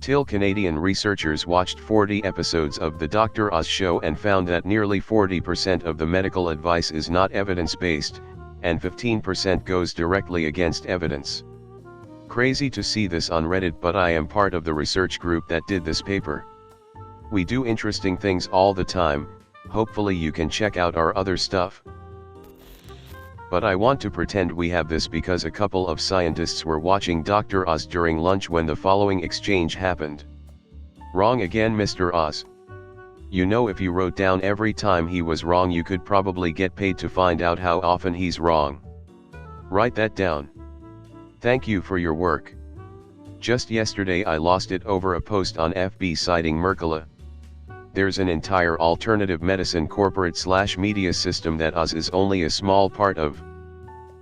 Till Canadian researchers watched 40 episodes of the Dr. Oz show and found that nearly 40% of the medical advice is not evidence-based, and 15% goes directly against evidence. Crazy to see this on Reddit, but I am part of the research group that did this paper. We do interesting things all the time, hopefully you can check out our other stuff. But I want to pretend we have this because a couple of scientists were watching Dr. Oz during lunch when the following exchange happened. Wrong again, Mr. Oz. You know, if you wrote down every time he was wrong, you could probably get paid to find out how often he's wrong. Write that down. Thank you for your work. Just yesterday I lost it over a post on FB citing Mercola. There's an entire alternative medicine corporate/media system that Oz is only a small part of.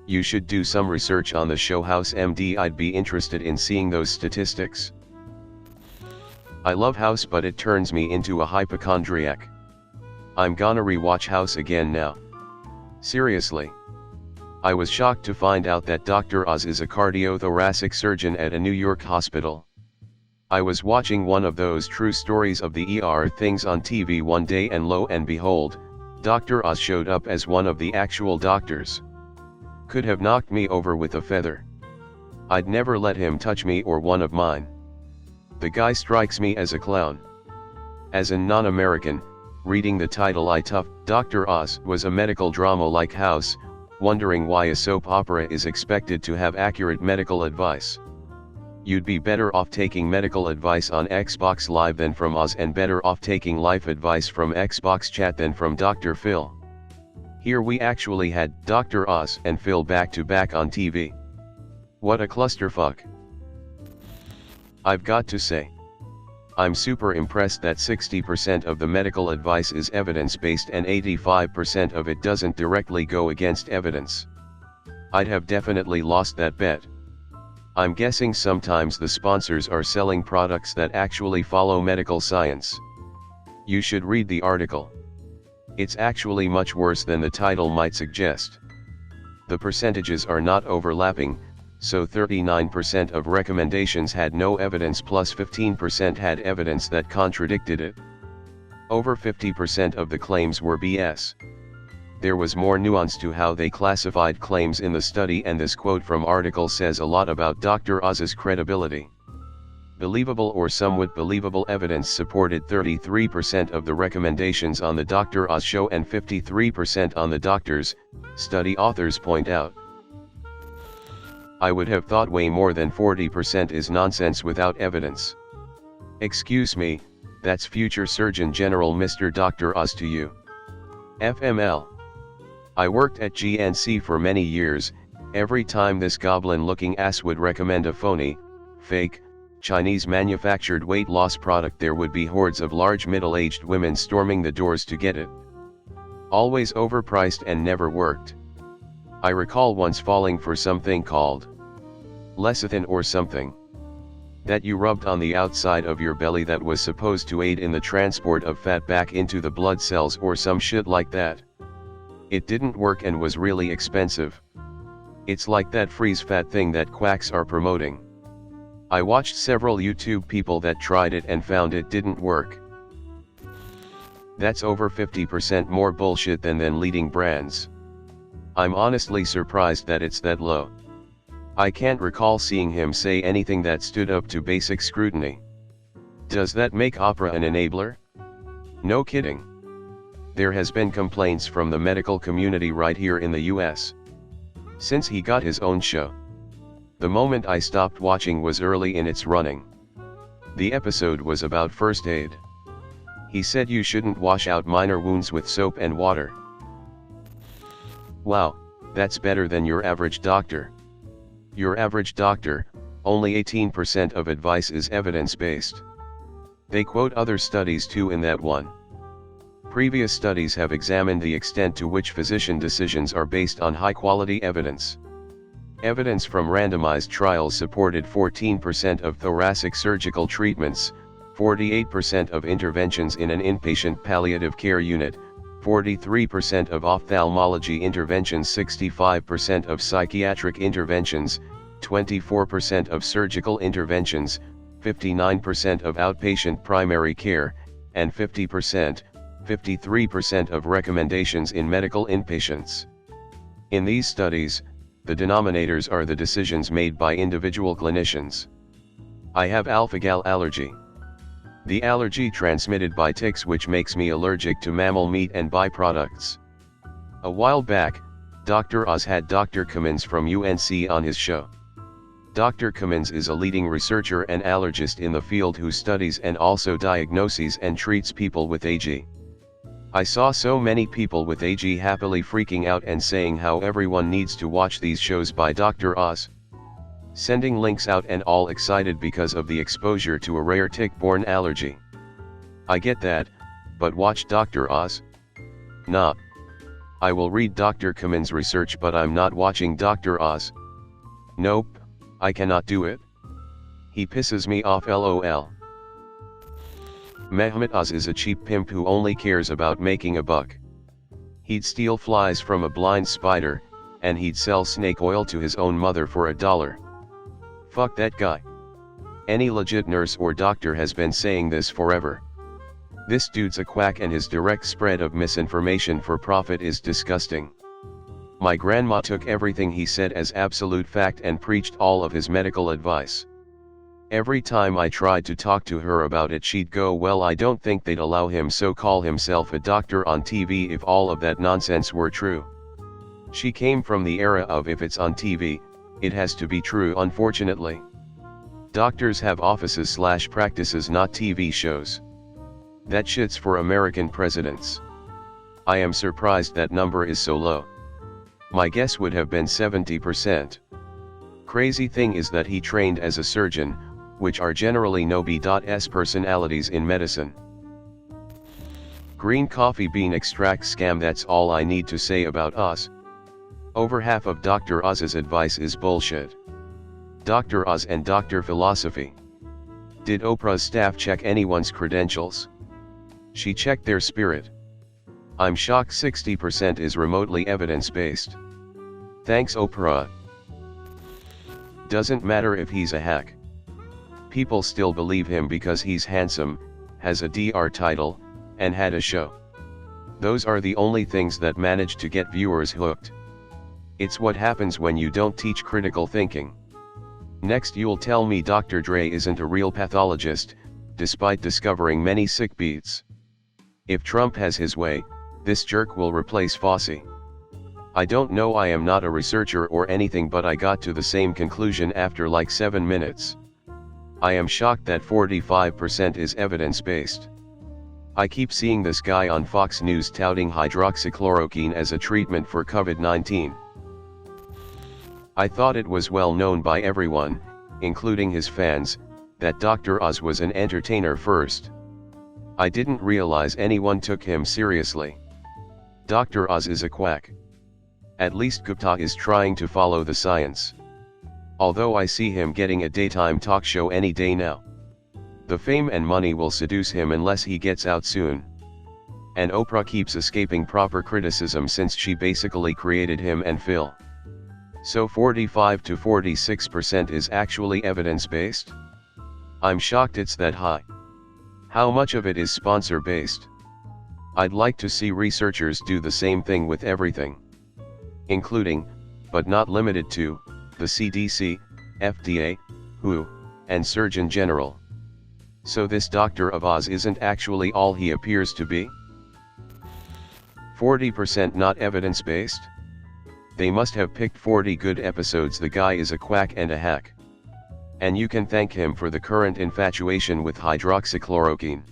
You should do some research on the show House MD. I'd be interested in seeing those statistics. I love House, but it turns me into a hypochondriac. I'm gonna rewatch House again now. Seriously. I was shocked to find out that Dr. Oz is a cardiothoracic surgeon at a New York hospital. I was watching one of those true stories of the ER things on TV one day, and lo and behold, Dr. Oz showed up as one of the actual doctors. Could have knocked me over with a feather. I'd never let him touch me or one of mine. The guy strikes me as a clown. As a non-American, reading the title I tough, Dr. Oz was a medical drama like House, wondering why a soap opera is expected to have accurate medical advice. You'd be better off taking medical advice on Xbox Live than from Oz, and better off taking life advice from Xbox Chat than from Dr. Phil. Here we actually had Dr. Oz and Phil back to back on TV. What a clusterfuck. I've got to say, I'm super impressed that 60% of the medical advice is evidence-based and 85% of it doesn't directly go against evidence. I'd have definitely lost that bet. I'm guessing sometimes the sponsors are selling products that actually follow medical science. You should read the article. It's actually much worse than the title might suggest. The percentages are not overlapping, so 39% of recommendations had no evidence plus 15% had evidence that contradicted it. Over 50% of the claims were BS. There was more nuance to how they classified claims in the study, and this quote from article says a lot about Dr. Oz's credibility. Believable or somewhat believable evidence supported 33% of the recommendations on the Dr. Oz show and 53% on the doctors, study authors point out. I would have thought way more than 40% is nonsense without evidence. Excuse me, that's future Surgeon General Mr. Dr. Oz to you. FML. I worked at GNC for many years. Every time this goblin-looking ass would recommend a phony, fake, Chinese-manufactured weight loss product, there would be hordes of large middle-aged women storming the doors to get it. Always overpriced and never worked. I recall once falling for something called lecithin or something that you rubbed on the outside of your belly that was supposed to aid in the transport of fat back into the blood cells or some shit like that. It didn't work and was really expensive. It's like that freeze fat thing that quacks are promoting. I watched several YouTube people that tried it and found it didn't work. That's over 50% more bullshit than leading brands. I'm honestly surprised that it's that low. I can't recall seeing him say anything that stood up to basic scrutiny. Does that make Oprah an enabler? No kidding. There has been complaints from the medical community right here in the US. Since he got his own show. The moment I stopped watching was early in its running. The episode was about first aid. He said you shouldn't wash out minor wounds with soap and water. Wow, that's better than your average doctor. Your average doctor, only 18% of advice is evidence-based. They quote other studies too in that one. Previous studies have examined the extent to which physician decisions are based on high-quality evidence. Evidence from randomized trials supported 14% of thoracic surgical treatments, 48% of interventions in an inpatient palliative care unit, 43% of ophthalmology interventions, 65% of psychiatric interventions, 24% of surgical interventions, 59% of outpatient primary care, and 53% of recommendations in medical inpatients. In these studies, the denominators are the decisions made by individual clinicians. I have alpha-gal allergy. The allergy transmitted by ticks which makes me allergic to mammal meat and byproducts. A while back, Dr. Oz had Dr. Cummins from UNC on his show. Dr. Cummins is a leading researcher and allergist in the field who studies and also diagnoses and treats people with AG. I saw so many people with AG happily freaking out and saying how everyone needs to watch these shows by Dr. Oz. Sending links out and all excited because of the exposure to a rare tick-borne allergy. I get that, but watch Dr. Oz? Nah. I will read Dr. Cummins' research, but I'm not watching Dr. Oz. Nope, I cannot do it. He pisses me off, lol. Mehmet Oz is a cheap pimp who only cares about making a buck. He'd steal flies from a blind spider, and he'd sell snake oil to his own mother for $1. Fuck that guy. Any legit nurse or doctor has been saying this forever. This dude's a quack and his direct spread of misinformation for profit is disgusting. My grandma took everything he said as absolute fact and preached all of his medical advice. Every time I tried to talk to her about it, she'd go, well, I don't think they'd allow him so call himself a doctor on TV if all of that nonsense were true. She came from the era of if it's on TV, it has to be true. Unfortunately, doctors have offices/practices, not TV shows. That shit's for American presidents. I am surprised that number is so low. My guess would have been 70%. Crazy thing is that he trained as a surgeon, which are generally no B.S personalities in medicine. Green coffee bean extract scam. That's all I need to say about Oz. Over half of Dr. Oz's advice is bullshit. Dr. Oz and Dr. Philosophy. Did Oprah's staff check anyone's credentials? She checked their spirit. I'm shocked 60% is remotely evidence-based. Thanks, Oprah. Doesn't matter if he's a hack. People still believe him because he's handsome, has a DR title, and had a show. Those are the only things that manage to get viewers hooked. It's what happens when you don't teach critical thinking. Next you'll tell me Dr. Dre isn't a real pathologist, despite discovering many sick beats. If Trump has his way, this jerk will replace Fauci. I don't know, I am not a researcher or anything, but I got to the same conclusion after like 7 minutes. I am shocked that 45% is evidence-based. I keep seeing this guy on Fox News touting hydroxychloroquine as a treatment for COVID-19. I thought it was well known by everyone, including his fans, that Dr. Oz was an entertainer first. I didn't realize anyone took him seriously. Dr. Oz is a quack. At least Gupta is trying to follow the science. Although I see him getting a daytime talk show any day now. The fame and money will seduce him unless he gets out soon. And Oprah keeps escaping proper criticism since she basically created him and Phil. So 45 to 46% is actually evidence-based? I'm shocked it's that high. How much of it is sponsor-based? I'd like to see researchers do the same thing with everything. Including, but not limited to, the CDC, FDA, WHO, and Surgeon General. So this Dr. of Oz isn't actually all he appears to be? 40% not evidence-based? They must have picked 40 good episodes. The guy is a quack and a hack. And you can thank him for the current infatuation with hydroxychloroquine.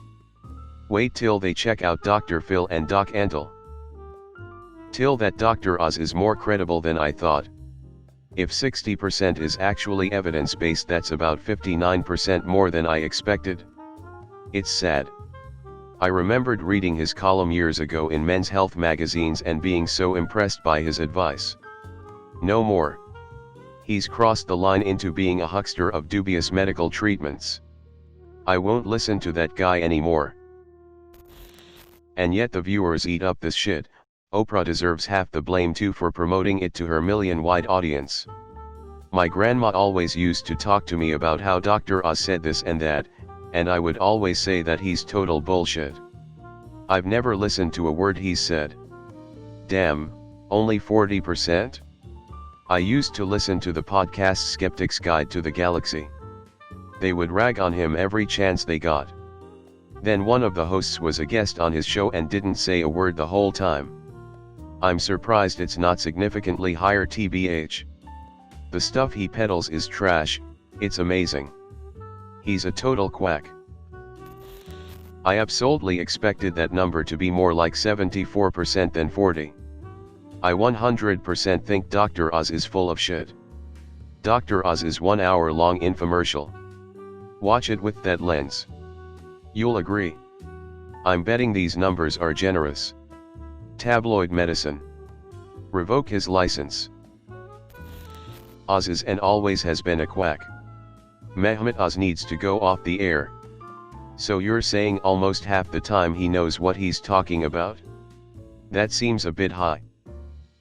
Wait till they check out Dr. Phil and Doc Antle. Till that Dr. Oz is more credible than I thought. If 60% is actually evidence-based, that's about 59% more than I expected. It's sad. I remembered reading his column years ago in Men's Health magazines and being so impressed by his advice. No more. He's crossed the line into being a huckster of dubious medical treatments. I won't listen to that guy anymore. And yet the viewers eat up this shit. Oprah deserves half the blame too for promoting it to her million-wide audience. My grandma always used to talk to me about how Dr. Oz said this and that, and I would always say that he's total bullshit. I've never listened to a word he's said. Damn, only 40%? I used to listen to the podcast Skeptic's Guide to the Galaxy. They would rag on him every chance they got. Then one of the hosts was a guest on his show and didn't say a word the whole time. I'm surprised it's not significantly higher tbh. The stuff he peddles is trash, it's amazing. He's a total quack. I absolutely expected that number to be more like 74% than 40. I 100% think Dr. Oz is full of shit. Dr. Oz is 1 hour long infomercial. Watch it with that lens. You'll agree. I'm betting these numbers are generous. Tabloid medicine. Revoke his license. Oz is and always has been a quack. Mehmet Oz needs to go off the air. So you're saying almost half the time he knows what he's talking about? That seems a bit high.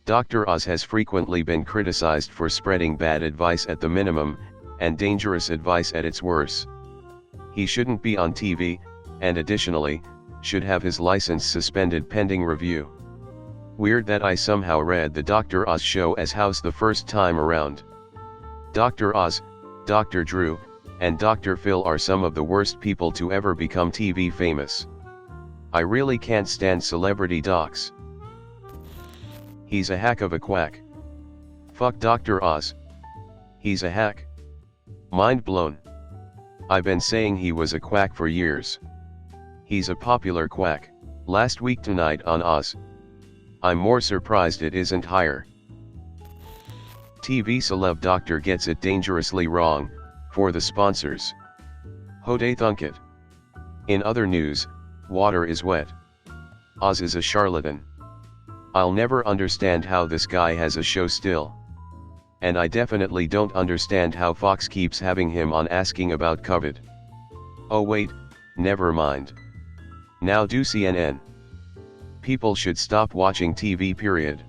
Dr. Oz has frequently been criticized for spreading bad advice at the minimum, and dangerous advice at its worst. He shouldn't be on TV, and additionally, should have his license suspended pending review. Weird that I somehow read the Dr. Oz show as house the first time around. Dr. Oz, Dr. Drew, and Dr. Phil are some of the worst people to ever become TV famous. I really can't stand celebrity docs. He's a hack of a quack. Fuck Dr. Oz. He's a hack. Mind blown. I've been saying he was a quack for years. He's a popular quack. Last week tonight on Oz. I'm more surprised it isn't higher. TV celeb doctor gets it dangerously wrong, for the sponsors. Todayilearned. In other news, water is wet. Oz is a charlatan. I'll never understand how this guy has a show still. And I definitely don't understand how Fox keeps having him on asking about COVID. Oh wait, never mind. Now do CNN. People should stop watching TV period.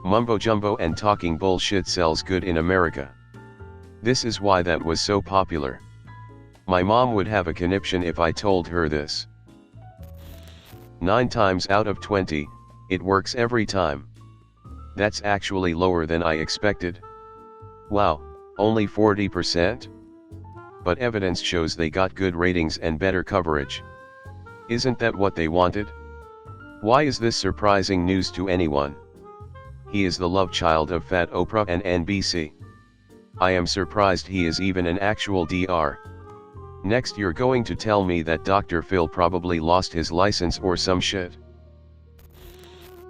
Mumbo jumbo and talking bullshit sells good in America. This is why that was so popular. My mom would have a conniption if I told her this. 9 times out of 20, it works every time. That's actually lower than I expected. Wow, only 40%? But evidence shows they got good ratings and better coverage. Isn't that what they wanted? Why is this surprising news to anyone? He is the love child of Fat Oprah and NBC. I am surprised he is even an actual DR. Next you're going to tell me that Dr. Phil probably lost his license or some shit.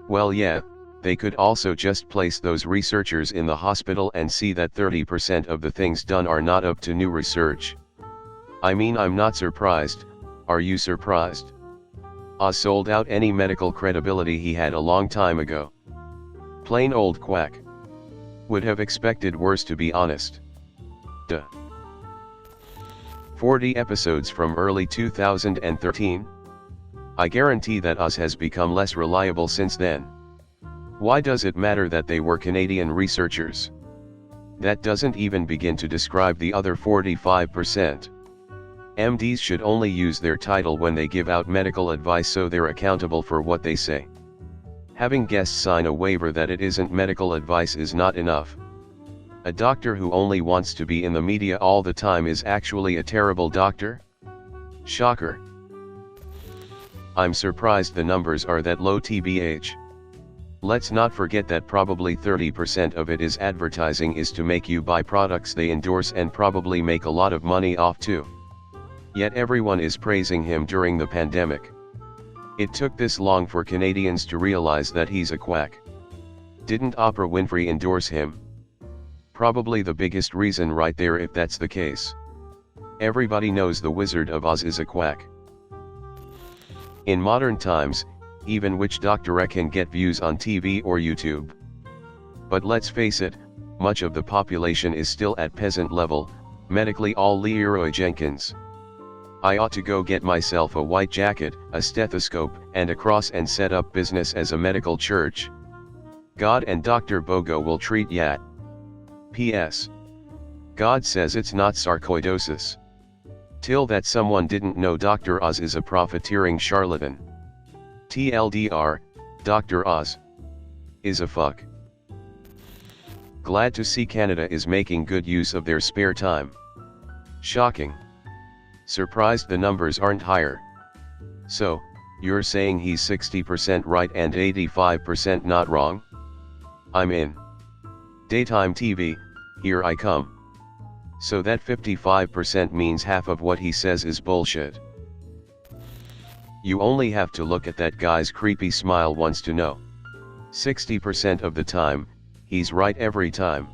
Well yeah, they could also just place those researchers in the hospital and see that 30% of the things done are not up to new research. I mean, I'm not surprised, are you surprised? Oz sold out any medical credibility he had a long time ago. Plain old quack. Would have expected worse, to be honest. Duh. 40 episodes from early 2013? I guarantee that Oz has become less reliable since then. Why does it matter that they were Canadian researchers? That doesn't even begin to describe the other 45%. MDs should only use their title when they give out medical advice, so they're accountable for what they say. Having guests sign a waiver that it isn't medical advice is not enough. A doctor who only wants to be in the media all the time is actually a terrible doctor? Shocker. I'm surprised the numbers are that low tbh. Let's not forget that probably 30% of it is advertising, is to make you buy products they endorse and probably make a lot of money off too. Yet everyone is praising him during the pandemic. It took this long for Canadians to realize that he's a quack. Didn't Oprah Winfrey endorse him? Probably the biggest reason right there if that's the case. Everybody knows the Wizard of Oz is a quack. In modern times, even witch doctor can get views on TV or YouTube. But let's face it, much of the population is still at peasant level, medically all Leroy Jenkins. I ought to go get myself a white jacket, a stethoscope, and a cross and set up business as a medical church. God and Dr. Bogo will treat ya. P.S. God says it's not sarcoidosis. Till that someone didn't know Dr. Oz is a profiteering charlatan. TLDR, Dr. Oz is a fuck. Glad to see Canada is making good use of their spare time. Shocking. Surprised the numbers aren't higher. So, you're saying he's 60% right and 85% not wrong? I'm in. Daytime TV, here I come. So that 55% means half of what he says is bullshit. You only have to look at that guy's creepy smile once to know. 60% of the time, he's right every time.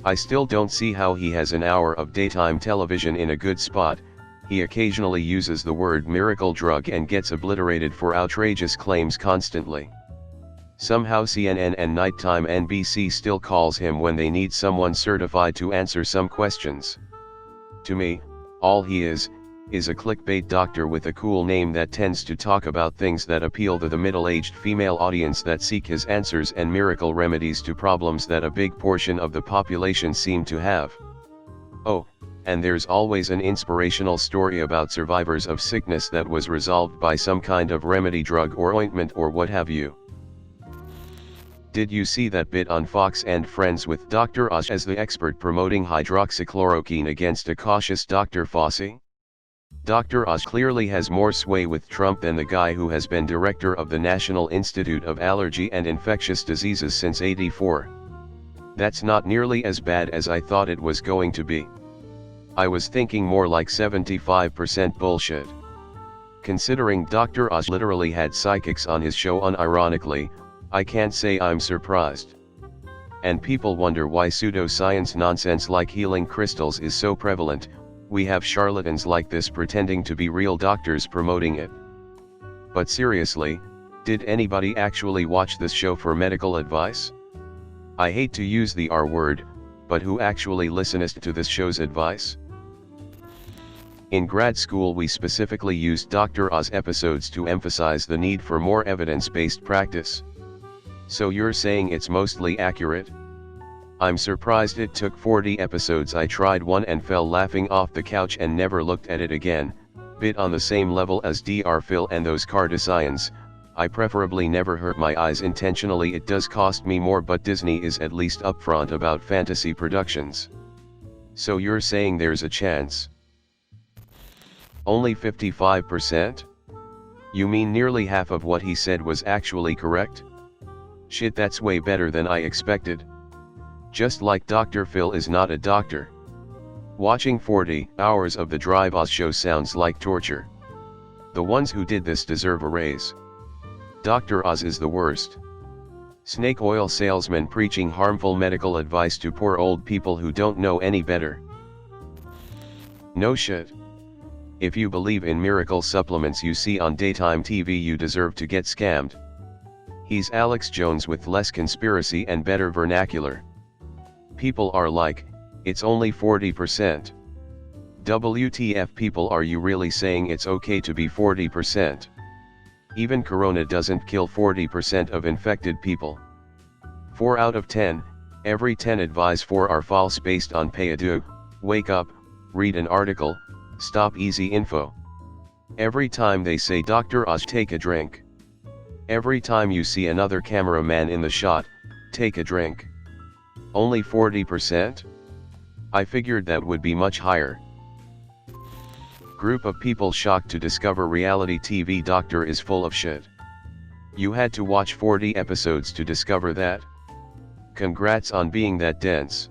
I still don't see how he has an hour of daytime television in a good spot. He occasionally uses the word miracle drug and gets obliterated for outrageous claims constantly. Somehow CNN and nighttime NBC still calls him when they need someone certified to answer some questions. To me, all he is a clickbait doctor with a cool name that tends to talk about things that appeal to the middle-aged female audience that seek his answers and miracle remedies to problems that a big portion of the population seem to have. Oh, and there's always an inspirational story about survivors of sickness that was resolved by some kind of remedy drug or ointment or what have you. Did you see that bit on Fox and Friends with Dr. Oz as the expert promoting hydroxychloroquine against a cautious Dr. Fauci? Dr. Oz clearly has more sway with Trump than the guy who has been director of the National Institute of Allergy and Infectious Diseases since '84. That's not nearly as bad as I thought it was going to be. I was thinking more like 75% bullshit. Considering Dr. Oz literally had psychics on his show unironically, I can't say I'm surprised. And people wonder why pseudoscience nonsense like healing crystals is so prevalent. We have charlatans like this pretending to be real doctors promoting it. But seriously, did anybody actually watch this show for medical advice? I hate to use the R word, but who actually listens to this show's advice? In grad school we specifically used Dr. Oz episodes to emphasize the need for more evidence-based practice. So you're saying it's mostly accurate? I'm surprised it took 40 episodes. I tried one and fell laughing off the couch and never looked at it again. Bit on the same level as Dr. Phil and those Kardashians. I preferably never hurt my eyes intentionally. It does cost me more, but Disney is at least upfront about fantasy productions. So you're saying there's a chance? Only 55%? You mean nearly half of what he said was actually correct? Shit, that's way better than I expected. Just like Dr. Phil is not a doctor. Watching 40 hours of the Drive Oz show sounds like torture. The ones who did this deserve a raise. Dr. Oz is the worst. Snake oil salesman preaching harmful medical advice to poor old people who don't know any better. No shit. If you believe in miracle supplements you see on daytime TV, you deserve to get scammed. He's Alex Jones with less conspiracy and better vernacular. People are like, it's only 40%. WTF, people, are you really saying it's okay to be 40%? Even Corona doesn't kill 40% of infected people. 4 out of 10, every 10 advise 4 are false based on pay-a-do, wake up, read an article, stop easy info. Every time they say Dr. Oz, take a drink. Every time you see another cameraman in the shot, take a drink. Only 40%? I figured that would be much higher. Group of people shocked to discover reality TV doctor is full of shit. You had to watch 40 episodes to discover that? Congrats on being that dense.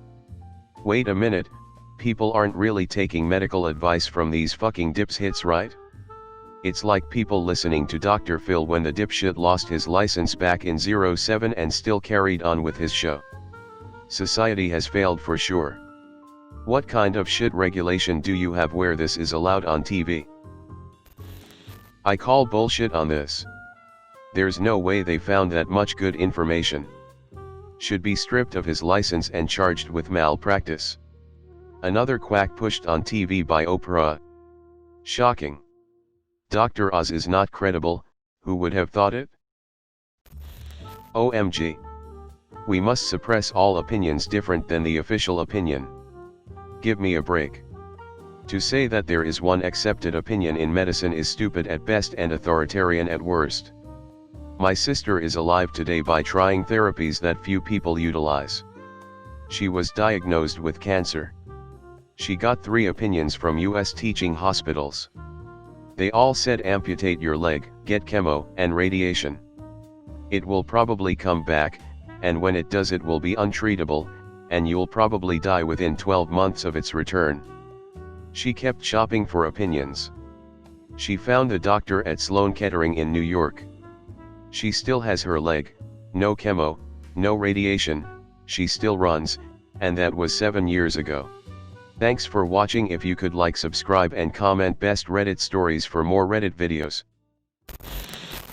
Wait a minute, people aren't really taking medical advice from these fucking dipshits, right? It's like people listening to Dr. Phil when the dipshit lost his license back in '07 and still carried on with his show. Society has failed for sure. What kind of shit regulation do you have where this is allowed on TV? I call bullshit on this. There's no way they found that much good information. Should be stripped of his license and charged with malpractice. Another quack pushed on TV by Oprah. Shocking. Dr. Oz is not credible, who would have thought it? OMG. We must suppress all opinions different than the official opinion. Give me a break. To say that there is one accepted opinion in medicine is stupid at best and authoritarian at worst. My sister is alive today by trying therapies that few people utilize. She was diagnosed with cancer. She got 3 opinions from US teaching hospitals. They all said amputate your leg, get chemo and radiation. It will probably come back, and when it does it will be untreatable, and you'll probably die within 12 months of its return. She kept shopping for opinions. She found a doctor at Sloan Kettering in New York. She still has her leg, no chemo, no radiation, she still runs, and that was 7 years ago. Thanks for watching. If you could like, subscribe and comment best Reddit stories for more Reddit videos.